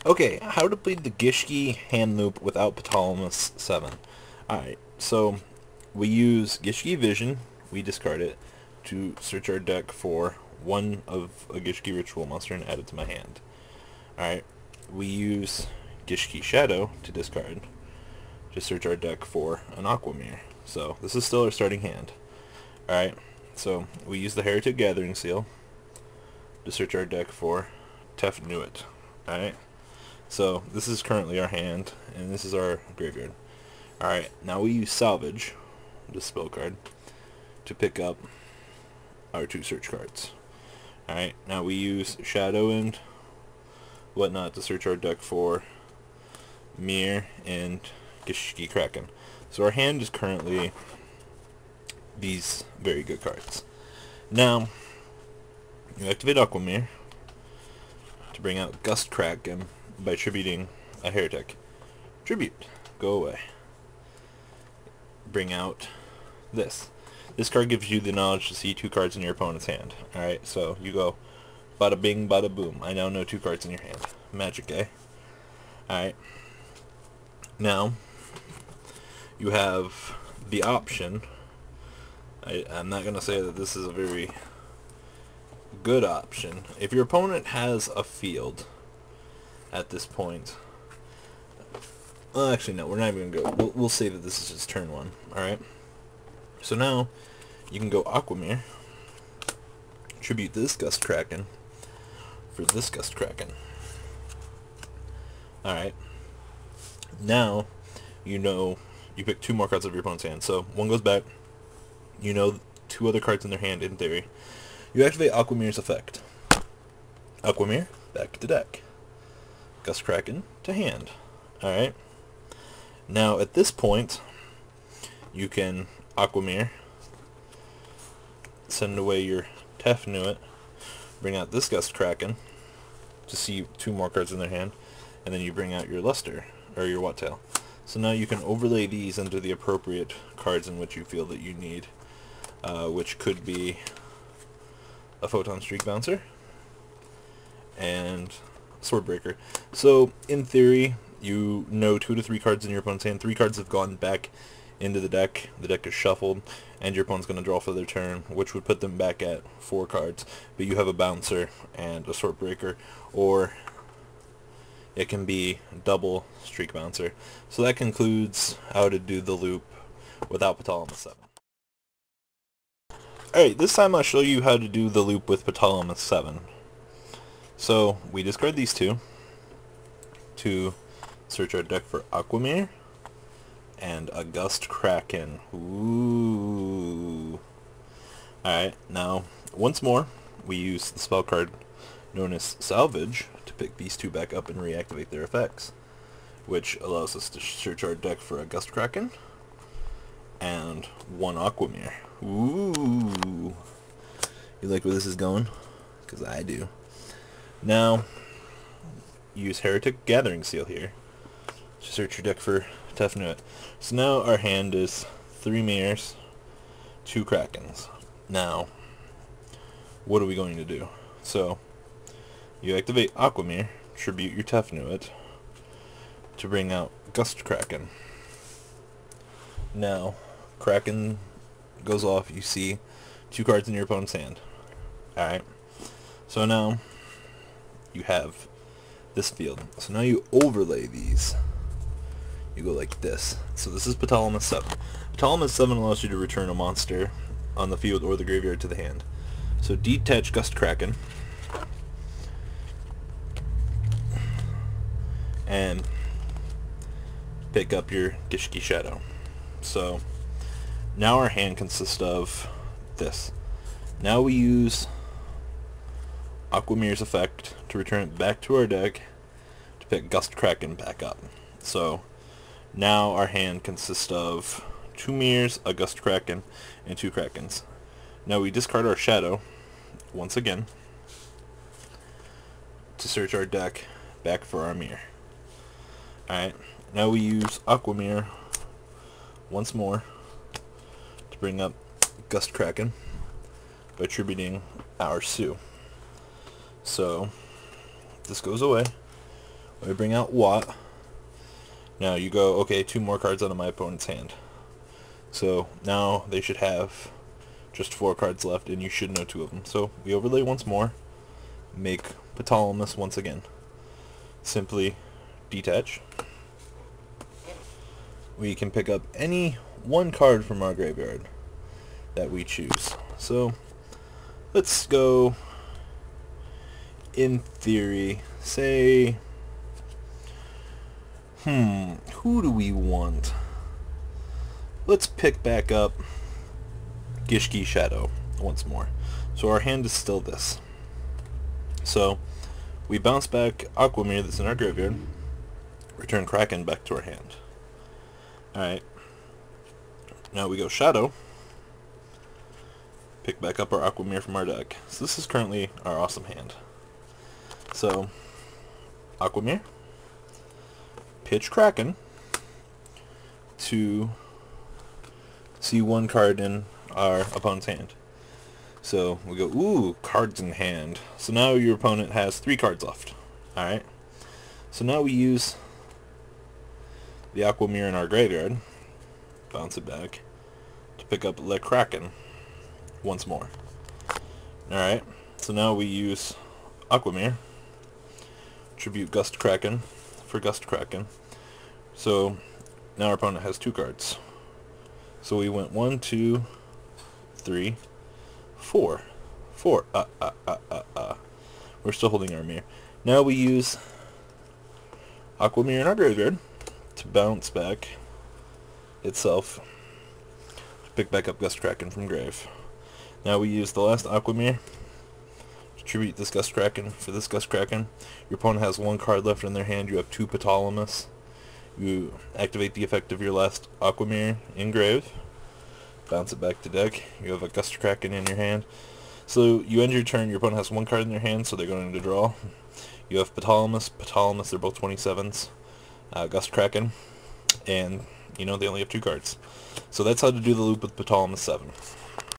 Okay, how to play the Gishki hand loop without Ptolemy 7. Alright, so we use Gishki Vision, we discard it, to search our deck for one of a Gishki Ritual monster and add it to my hand. Alright, we use Gishki Shadow to discard, to search our deck for an Aquamere. So this is still our starting hand. Alright, so we use the Heretic Gathering Seal to search our deck for Tefnuit. Alright, so this is currently our hand, and this is our graveyard. Alright, now we use Salvage, this spell card, to pick up our two search cards. Alright, now we use Shadow and whatnot to search our deck for Mir and Gishki Kraken. So our hand is currently these very good cards. Now, you activate Aquamere to bring out Gust Kraken by tributing a Heretic. Tribute. Go away. Bring out this. This card gives you the knowledge to see two cards in your opponent's hand. Alright, so you go bada bing, bada boom. I now know two cards in your hand. Magic, eh? Alright. Now, you have the option. I'm not going to say that this is a very good option. If your opponent has a field at this point, well, actually no, we're not even going to go. We'll say that this is just turn one. Alright, so now you can go Aquamere, tribute this Gust Kraken for this Gust Kraken. Alright, now you know you pick two more cards of your opponent's hand, so one goes back. You know two other cards in their hand in theory. You activate Aquamere's effect. Aquamere, back to deck. Gust Kraken to hand. Alright. Now at this point, you can Aquamere, send away your Tefnuit, bring out this Gust Kraken to see two more cards in their hand, and then you bring out your Luster, or your Wattail. So now you can overlay these into the appropriate cards in which you feel that you need, which could be a Photon Streak Bouncer and Swordbreaker. So in theory, you know 2 to 3 cards in your opponent's hand. 3 cards have gone back into the deck is shuffled, and your opponent's going to draw for their turn, which would put them back at 4 cards. But you have a Bouncer and a Swordbreaker, or it can be double Streak Bouncer. So that concludes how to do the loop without Ptolemy 7. Alright, this time I'll show you how to do the loop with Ptolemy 7. So, we discard these two to search our deck for Aquamere and a Gust Kraken. Ooh. Alright, now, once more, we use the spell card known as Salvage to pick these two back up and reactivate their effects, which allows us to search our deck for a Gust Kraken and one Aquamere. Ooh. You like where this is going? Because I do. Now, use Heretic Gathering Seal here to search your deck for Tefnuit. So now our hand is 3 Mirrors, 2 Krakens. Now, what are we going to do? So, you activate Aquamere, tribute your Tefnuit to bring out Gust Kraken. Now, Kraken goes off, you see 2 cards in your opponent's hand. Alright, so now you have this field. So now you overlay these. You go like this. So this is Ptolemy 7. Ptolemy 7 allows you to return a monster on the field or the graveyard to the hand. So detach Gust Kraken and pick up your Gishki Shadow. So now our hand consists of this. Now we use Aquamere's effect to return it back to our deck to pick Gust Kraken back up. So now our hand consists of 2 Mirrors, a Gust Kraken, and 2 Krakens. Now we discard our Shadow once again to search our deck back for our Mirror. Alright, now we use Aquamere once more to bring up Gust Kraken by tributing our Sue. So this goes away. We bring out Watt. Now you go, okay, 2 more cards out of my opponent's hand. So now they should have just 4 cards left, and you should know 2 of them. So we overlay once more, make Ptolemy once again. Simply detach. We can pick up any 1 card from our graveyard that we choose. So let's go, in theory, say, who do we want? Let's pick back up Gishki Shadow once more. So our hand is still this. So we bounce back Aquamir that's in our graveyard, return Kraken back to our hand. Alright. Now we go Shadow, pick back up our Aquamir from our deck. So this is currently our awesome hand. So Aquamir, pitch Kraken to see 1 card in our opponent's hand. So we go, ooh, cards in hand. So now your opponent has 3 cards left. Alright. So now we use the Aquamir in our graveyard, bounce it back, to pick up Le Kraken once more. Alright. So now we use Aquamir, tribute Gust Kraken for Gust Kraken. So now our opponent has 2 cards. So we went 1, 2, 3, 4. 4. We're still holding our mirror. Now we use Aquamir in our graveyard to bounce back itself to pick back up Gust Kraken from grave. Now we use the last Aquamir to tribute this Gust Kraken for this Gust Kraken. Your opponent has 1 card left in their hand. You have 2 Ptolemy. You activate the effect of your last Aquamir in grave, bounce it back to deck. You have a Gust Kraken in your hand. So you end your turn, your opponent has 1 card in their hand, so they're going to draw. You have Ptolemy, they're both 27s, Gust Kraken, and, you know, they only have 2 cards. So that's how to do the loop with Ptolemy 7.